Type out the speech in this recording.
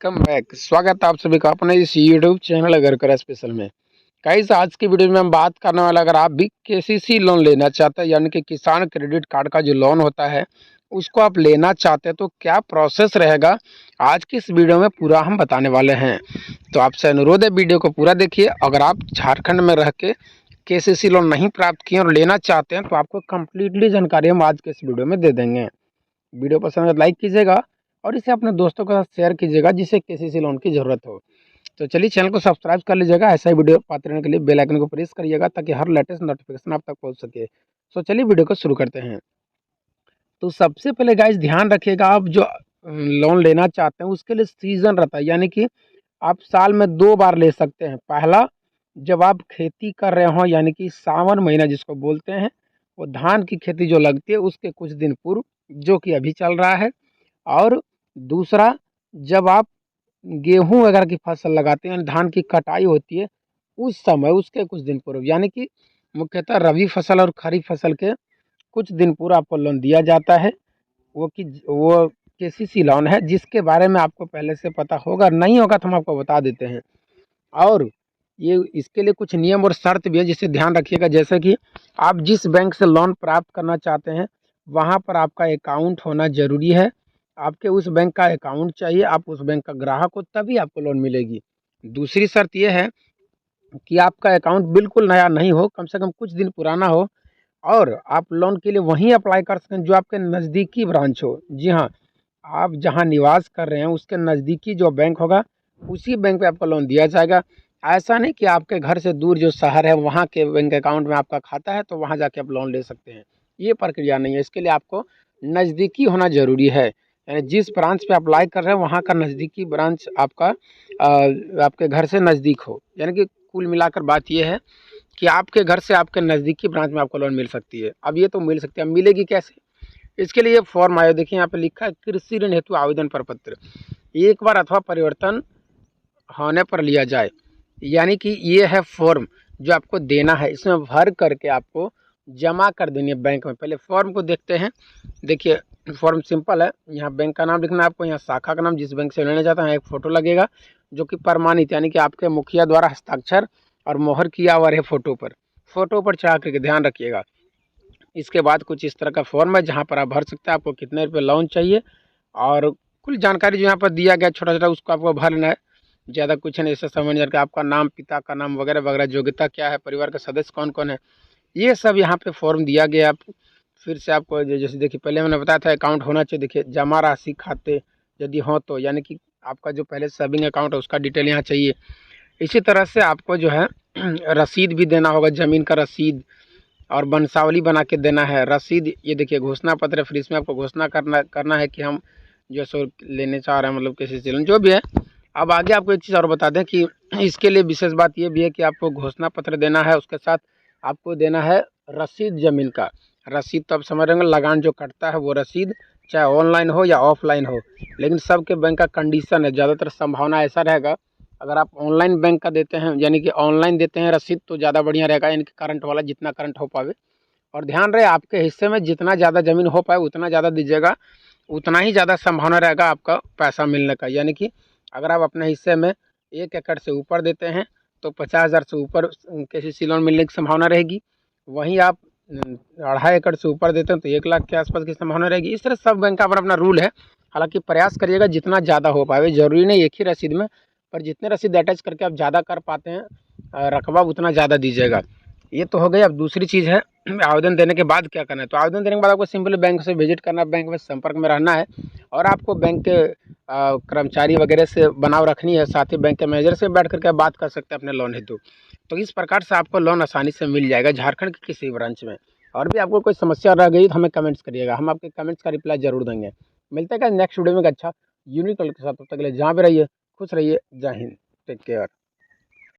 Welcome back. स्वागत है आप सभी का अपने इस यूट्यूब चैनल अग्रकर स्पेशल में। गाइस, आज की वीडियो में हम बात करने वाला, अगर आप भी केसीसी लोन लेना चाहते हैं यानी कि किसान क्रेडिट कार्ड का जो लोन होता है उसको आप लेना चाहते हैं तो क्या प्रोसेस रहेगा, आज की इस वीडियो में पूरा हम बताने वाले हैं। तो आपसे अनुरोध है वीडियो को पूरा देखिए। अगर आप झारखंड में रह के केसीसी लोन नहीं प्राप्त किए और लेना चाहते हैं तो आपको कंप्लीटली जानकारी हम आज के इस वीडियो में दे देंगे। वीडियो पसंद है लाइक कीजिएगा और इसे अपने दोस्तों के साथ शेयर कीजिएगा जिसे केसीसी लोन की ज़रूरत हो। तो चलिए चैनल को सब्सक्राइब कर लीजिएगा। ऐसा ही वीडियो पाते रहने के लिए बेल आइकन को प्रेस करिएगा ताकि हर लेटेस्ट नोटिफिकेशन आप तक पहुंच सके। तो चलिए वीडियो को शुरू करते हैं। तो सबसे पहले गाइस ध्यान रखिएगा, आप जो लोन लेना चाहते हैं उसके लिए सीजन रहता है, यानी कि आप साल में 2 बार ले सकते हैं। पहला, जब आप खेती कर रहे हो यानी कि सावन महीना जिसको बोलते हैं, वो धान की खेती जो लगती है उसके कुछ दिन पूर्व, जो कि अभी चल रहा है। और दूसरा, जब आप गेहूँ वगैरह की फसल लगाते हैं, धान की कटाई होती है उस समय, उसके कुछ दिन पूर्व, यानी कि मुख्यतः रबी फसल और खरीफ फसल के कुछ दिन पूर्व आपको लोन दिया जाता है। वो केसीसी लोन है, जिसके बारे में आपको पहले से पता होगा, नहीं होगा तो हम आपको बता देते हैं। और ये इसके लिए कुछ नियम और शर्त भी है जिसे ध्यान रखिएगा। जैसे कि आप जिस बैंक से लोन प्राप्त करना चाहते हैं वहाँ पर आपका अकाउंट होना ज़रूरी है। आपके उस बैंक का अकाउंट चाहिए, आप उस बैंक का ग्राहक हो तभी आपको लोन मिलेगी। दूसरी शर्त यह है कि आपका अकाउंट बिल्कुल नया नहीं हो, कम से कम कुछ दिन पुराना हो और आप लोन के लिए वहीं अप्लाई कर सकें जो आपके नज़दीकी ब्रांच हो। जी हाँ, आप जहाँ निवास कर रहे हैं उसके नज़दीकी जो बैंक होगा उसी बैंक पे आपको लोन दिया जाएगा। ऐसा नहीं कि आपके घर से दूर जो शहर है वहाँ के बैंक अकाउंट में आपका खाता है तो वहाँ जाके आप लोन ले सकते हैं, ये प्रक्रिया नहीं है। इसके लिए आपको नज़दीकी होना ज़रूरी है, यानी जिस ब्रांच पे अप्लाई कर रहे हैं वहाँ का नज़दीकी ब्रांच आपका आपके घर से नज़दीक हो। यानी कि कुल मिलाकर बात यह है कि आपके घर से आपके नज़दीकी ब्रांच में आपको लोन मिल सकती है। अब ये तो मिल सकती है, अब मिलेगी कैसे? इसके लिए फॉर्म आया, देखिए यहाँ पे लिखा है कृषि ऋण हेतु आवेदन प्रपत्र, एक बार अथवा परिवर्तन होने पर लिया जाए। यानी कि ये है फॉर्म जो आपको देना है, इसमें भर करके आपको जमा कर देनी है बैंक में। पहले फॉर्म को देखते हैं। देखिए फॉर्म सिंपल है, यहाँ बैंक का नाम लिखना है आपको, यहाँ शाखा का नाम, जिस बैंक से लेना चाहता है, एक फ़ोटो लगेगा जो कि प्रमाणित, यानी कि आपके मुखिया द्वारा हस्ताक्षर और मोहर किया हुआ है फ़ोटो पर चढ़ा करके, ध्यान रखिएगा। इसके बाद कुछ इस तरह का फॉर्म है जहाँ पर आप भर सकते हैं आपको कितने रुपये लोन चाहिए और कुल जानकारी जो यहाँ पर दिया गया छोटा छोटा उसको आपको भरना है। ज़्यादा कुछ नहीं, ऐसे समझ करके आपका नाम, पिता का नाम वगैरह वगैरह, योग्यता क्या है, परिवार के सदस्य कौन कौन है, ये सब यहाँ पे फॉर्म दिया गया। आप फिर से आपको जैसे देखिए पहले मैंने बताया था अकाउंट होना चाहिए। देखिए जमा राशि खाते यदि हो तो, यानी कि आपका जो पहले सेविंग अकाउंट है उसका डिटेल यहाँ चाहिए। इसी तरह से आपको जो है रसीद भी देना होगा, ज़मीन का रसीद और वंशावली बना के देना है। रसीद, ये देखिए घोषणा पत्र है, फिर इसमें आपको घोषणा करना है कि हम जो सो लेने चाह रहे हैं, मतलब किसी से जो भी है। अब आगे आपको एक चीज़ और बता दें कि इसके लिए विशेष बात ये भी है कि आपको घोषणा पत्र देना है, उसके साथ आपको देना है रसीद ज़मीन का। रसीद तो आप समझ रहे होंगे, लगान जो कटता है वो रसीद, चाहे ऑनलाइन हो या ऑफलाइन हो। लेकिन सबके बैंक का कंडीशन है, ज़्यादातर संभावना ऐसा रहेगा अगर आप ऑनलाइन बैंक का देते हैं, यानी कि ऑनलाइन देते हैं रसीद, तो ज़्यादा बढ़िया रहेगा, यानी कि करंट वाला, जितना करंट हो पावे। और ध्यान रहे आपके हिस्से में जितना ज़्यादा ज़मीन हो पाए उतना ज़्यादा दीजिएगा, उतना ही ज़्यादा संभावना रहेगा आपका पैसा मिलने का। यानी कि अगर आप अपने हिस्से में 1 एकड़ से ऊपर देते हैं तो 50,000 से ऊपर केसीसी लोन मिलने की संभावना रहेगी। वहीं आप 2.5 एकड़ से ऊपर देते हैं तो 1 लाख के आसपास की संभावना रहेगी। इस तरह सब बैंक का अपना अपना रूल है। हालांकि प्रयास करिएगा जितना ज़्यादा हो पाए, ज़रूरी नहीं एक ही रसीद में, पर जितने रसीद अटैच करके आप ज़्यादा कर पाते हैं रकबा उतना ज़्यादा दीजिएगा। ये तो हो गई। अब दूसरी चीज़ है आवेदन देने के बाद क्या करना है। तो आवेदन देने के बाद आपको सिंपली बैंक से विजिट करना है, बैंक में संपर्क में रहना है और आपको बैंक के कर्मचारी वगैरह से बनाव रखनी है। साथ ही बैंक के मैनेजर से बैठ करके बात कर सकते हैं अपने लोन हेतु। तो इस प्रकार से आपको लोन आसानी से मिल जाएगा झारखंड के किसी ब्रांच में। और भी आपको कोई समस्या रह गई तो हमें कमेंट्स करिएगा, हम आपके कमेंट्स का रिप्लाई जरूर देंगे। मिलते हैं नेक्स्ट वीडियो में एक अच्छा यूनिक के साथ। तब तक के लिए जहाँ भी रहिए खुश रहिए। जय हिंद, टेक केयर।